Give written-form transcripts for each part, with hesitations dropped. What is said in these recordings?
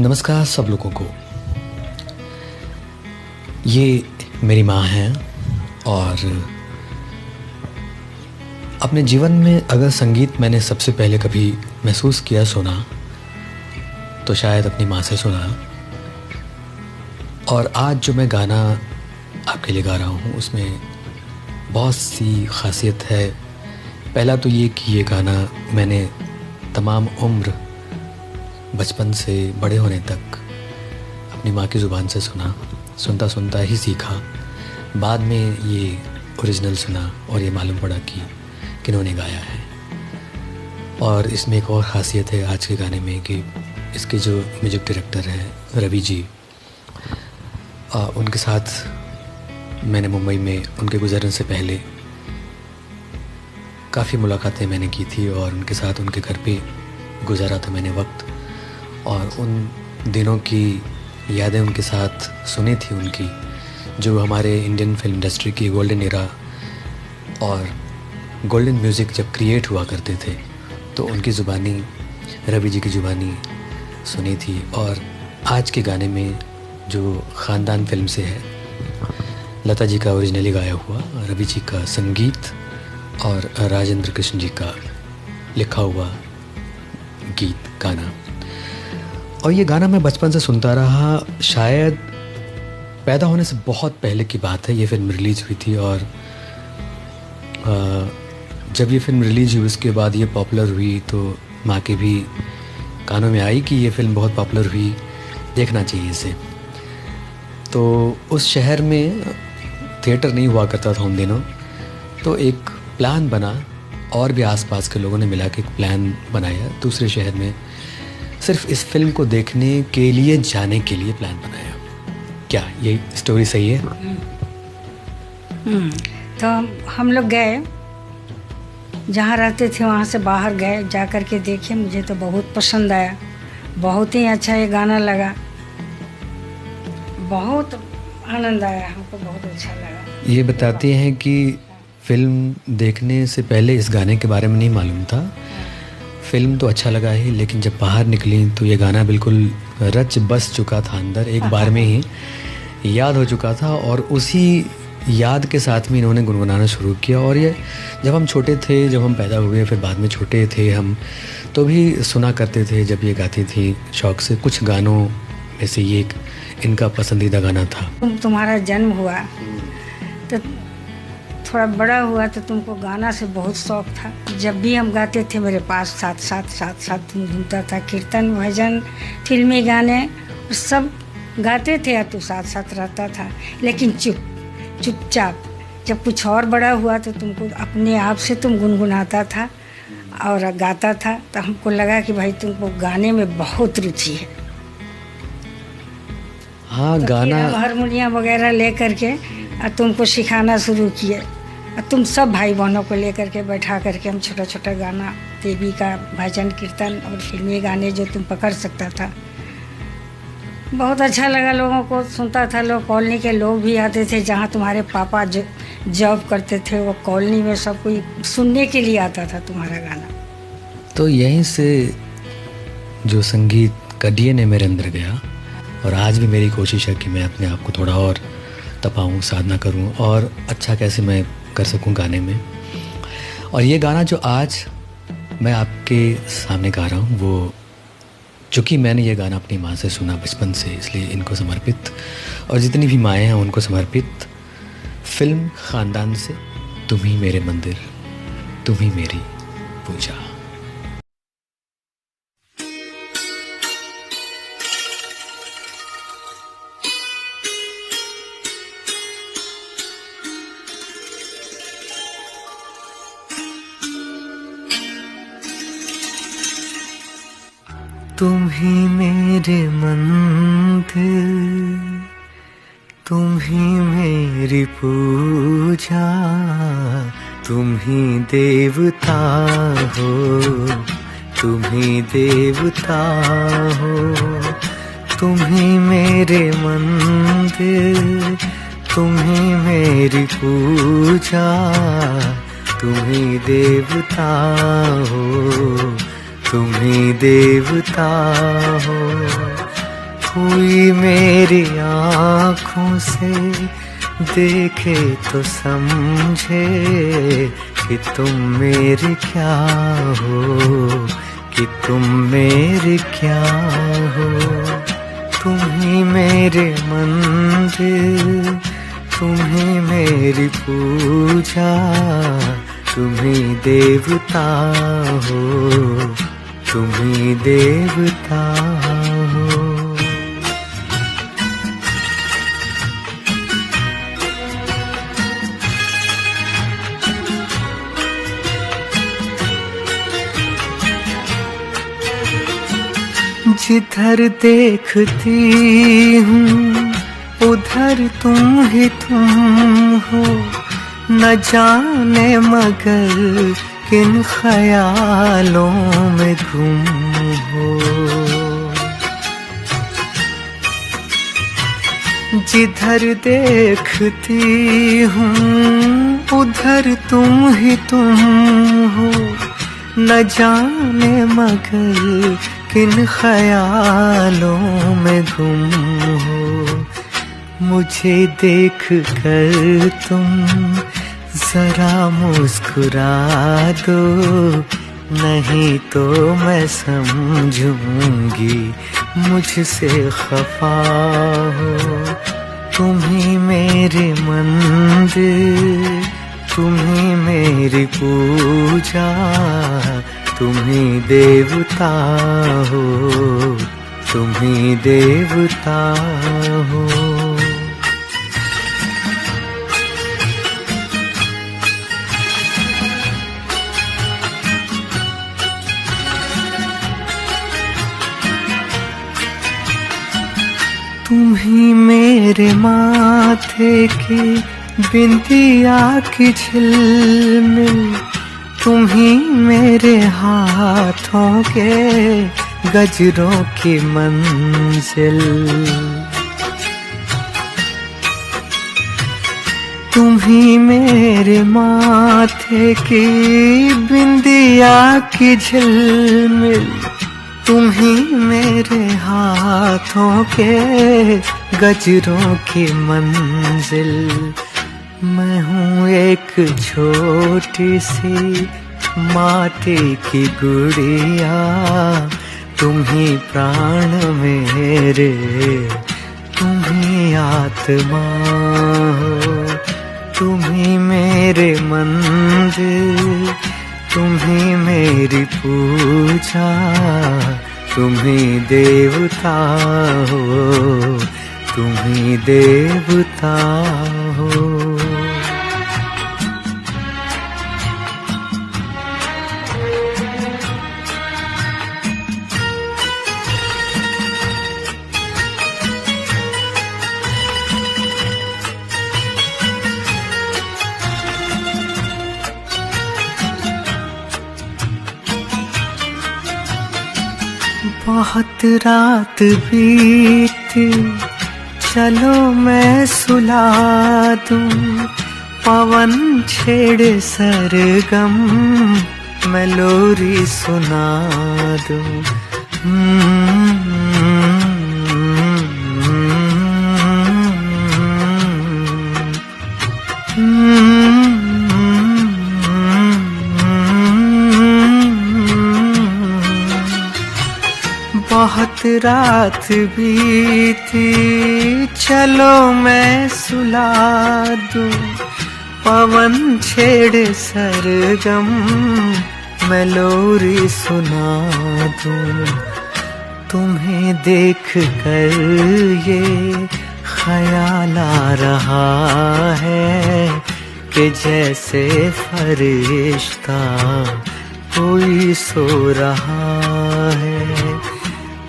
नमस्कार सब लोगों को। ये मेरी माँ हैं और अपने जीवन में अगर संगीत मैंने सबसे पहले कभी महसूस किया सुना तो शायद अपनी माँ से सुना। और आज जो मैं गाना आपके लिए गा रहा हूँ उसमें बहुत सी खासियत है। पहला तो ये कि ये गाना मैंने तमाम उम्र बचपन से बड़े होने तक अपनी माँ की ज़ुबान से सुनता सुनता ही सीखा। बाद में ये ओरिजिनल सुना और ये मालूम पड़ा कि किन्होंने गाया है। और इसमें एक और ख़ासियत है आज के गाने में कि इसके जो म्यूज़िक डायरेक्टर हैं रवि जी, उनके साथ मैंने मुंबई में उनके गुजरने से पहले काफ़ी मुलाकातें मैंने की थी और उनके साथ उनके घर पे गुजारा था मैंने वक्त। और उन दिनों की यादें उनके साथ सुनी थी उनकी, जो हमारे इंडियन फिल्म इंडस्ट्री की गोल्डन एरा और गोल्डन म्यूज़िक जब क्रिएट हुआ करते थे तो उनकी ज़ुबानी, रवि जी की ज़ुबानी सुनी थी। और आज के गाने में जो ख़ानदान फिल्म से है, लता जी का ओरिजिनली गाया हुआ, रवि जी का संगीत और राजेंद्र कृष्ण जी का लिखा हुआ गीत गाना। और ये गाना मैं बचपन से सुनता रहा। शायद पैदा होने से बहुत पहले की बात है, ये फिल्म रिलीज़ हुई थी। और जब ये फिल्म रिलीज़ हुई उसके बाद ये पॉपुलर हुई तो माँ के भी कानों में आई कि ये फिल्म बहुत पॉपुलर हुई, देखना चाहिए इसे। तो उस शहर में थिएटर नहीं हुआ करता था उन दिनों, तो एक प्लान बना और भी आसपास के लोगों ने मिला के एक प्लान बनाया दूसरे शहर में, सिर्फ इस फिल्म को देखने के लिए, जाने के लिए प्लान बनाया। क्या ये स्टोरी सही है? तो हम लोग गए, जहाँ रहते थे वहाँ से बाहर गए, जा कर के देखे। मुझे तो बहुत पसंद आया, बहुत ही अच्छा ये गाना लगा, बहुत आनंद आया, हमको बहुत अच्छा लगा। ये बताते हैं कि फिल्म देखने से पहले इस गाने के बारे में नहीं मालूम था। फिल्म तो अच्छा लगा ही, लेकिन जब बाहर निकली तो ये गाना बिल्कुल रच बस चुका था अंदर, एक बार में ही याद हो चुका था। और उसी याद के साथ में इन्होंने गुनगुनाना शुरू किया। और ये जब हम छोटे थे, जब हम पैदा हुए, फिर बाद में छोटे थे हम, तो भी सुना करते थे जब ये गाती थी शौक़ से। कुछ गानों में से ये एक इनका पसंदीदा गाना था। तुम्हारा जन्म हुआ तो थोड़ा बड़ा हुआ तो तुमको गाना से बहुत शौक़ था। जब भी हम गाते थे मेरे पास साथ साथ तुम घूमता था। कीर्तन, भजन, फिल्मी गाने सब गाते थे और तू साथ साथ रहता था, लेकिन चुपचाप। जब कुछ और बड़ा हुआ तो तुमको अपने आप से तुम गुनगुनाता था और गाता था। तो हमको लगा कि भाई तुमको गाने में बहुत रुचि है। हाँ, तो गाना हारमोनियम वगैरह ले करके और तुमको सिखाना शुरू किए। और तुम सब भाई बहनों को लेकर के बैठा करके हम छोटा छोटा गाना, देवी का भजन, कीर्तन और फिल्मी गाने जो तुम पकड़ सकता था। बहुत अच्छा लगा, लोगों को सुनता था। लोग, कॉलोनी के लोग भी आते थे, जहाँ तुम्हारे पापा जो जॉब करते थे वो कॉलोनी में सब कोई सुनने के लिए आता था तुम्हारा गाना। तो यहीं से जो संगीत का DNA मेरे अंदर गया। और आज भी मेरी कोशिश है कि मैं अपने आप को थोड़ा और तपाऊं, साधना करूं और अच्छा कैसे मैं कर सकूं गाने में। और ये गाना जो आज मैं आपके सामने गा रहा हूं, वो चूँकि मैंने ये गाना अपनी माँ से सुना बचपन से, इसलिए इनको समर्पित, और जितनी भी माएँ हैं उनको समर्पित। फिल्म ख़ानदान से तुम ही मेरे मंदिर, तुम ही मेरी पूजा। तुम ही मेरे मंदिर, तुम ही मेरी पूजा, तुम ही देवता हो, तुम ही देवता हो। तुम ही मेरे मंदिर, तुम ही मेरी पूजा, तुम ही देवता हो, तुम ही देवता हो। कोई मेरी आँखों से देखे तो समझे कि तुम मेरे क्या हो, कि तुम मेरे क्या हो। तुम ही मेरे मंदिर, तुम ही मेरी पूजा, तुम ही देवता हो, तुम ही देवता हो। जिधर देखती हूँ उधर तुम ही तुम हो, न जाने मगर किन ख्यालों में गुम हो। जिधर देखती हूँ उधर तुम ही तुम हो, न जाने मगर किन ख्यालों में गुम हो। मुझे देख कर तुम जरा मुस्कुरा दो, नहीं तो मैं समझूंगी मुझसे खफा हो। तुम ही मेरे मंदिर, तुम ही मेरी पूजा, तुम ही देवता हो, तुम ही देवता हो। तुम ही मेरे माथे की बिंदिया की झिलमिल, तुम ही मेरे हाथों के गजरों की मंजिल। तुम ही मेरे माथे की बिंदिया की झिलमिल, तुम ही मेरे हाथों के गजरों की मंजिल। मैं हूँ एक छोटी सी माटी की गुड़िया, तुम ही प्राण मेरे, तुम ही आत्मा हो। तुम ही मेरे मंदिर, तुम ही मेरी पूजा, तुम ही देवता हो, तुम ही देवता हो। बहुत रात बीती, चलो मैं सुला दूं, पवन छेड़े सरगम, मैं लोरी सुना दूं। बहुत रात बीती, चलो मैं सुला दूं, पवन छेड़े सरगम, मैं लोरी सुना दूं। तुम्हें देख कर ये ख्याल आ रहा है कि जैसे फरिश्ता कोई सो रहा है।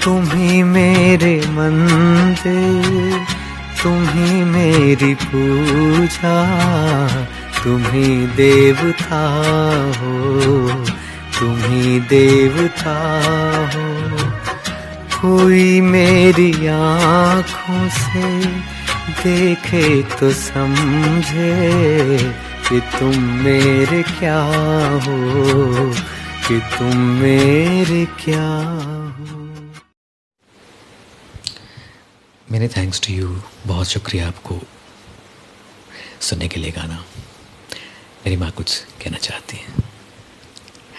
तुम ही मेरे मंदिर, तुम ही मेरी पूजा, तुम ही देवता हो, तुम ही देवता हो। कोई मेरी आँखों से देखे तो समझे कि तुम मेरे क्या हो, कि तुम मेरे क्या हो। मेनी थैंक्स टू यू, बहुत शुक्रिया आपको सुनने के लिए गाना। मेरी माँ कुछ कहना चाहती हैं।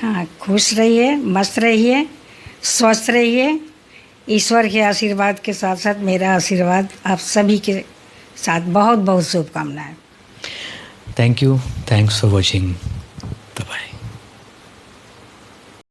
हाँ, खुश रहिए, मस्त रहिए, स्वस्थ रहिए। ईश्वर के आशीर्वाद के साथ साथ मेरा आशीर्वाद आप सभी के साथ, बहुत बहुत शुभकामनाएं। Thank you, thanks for watching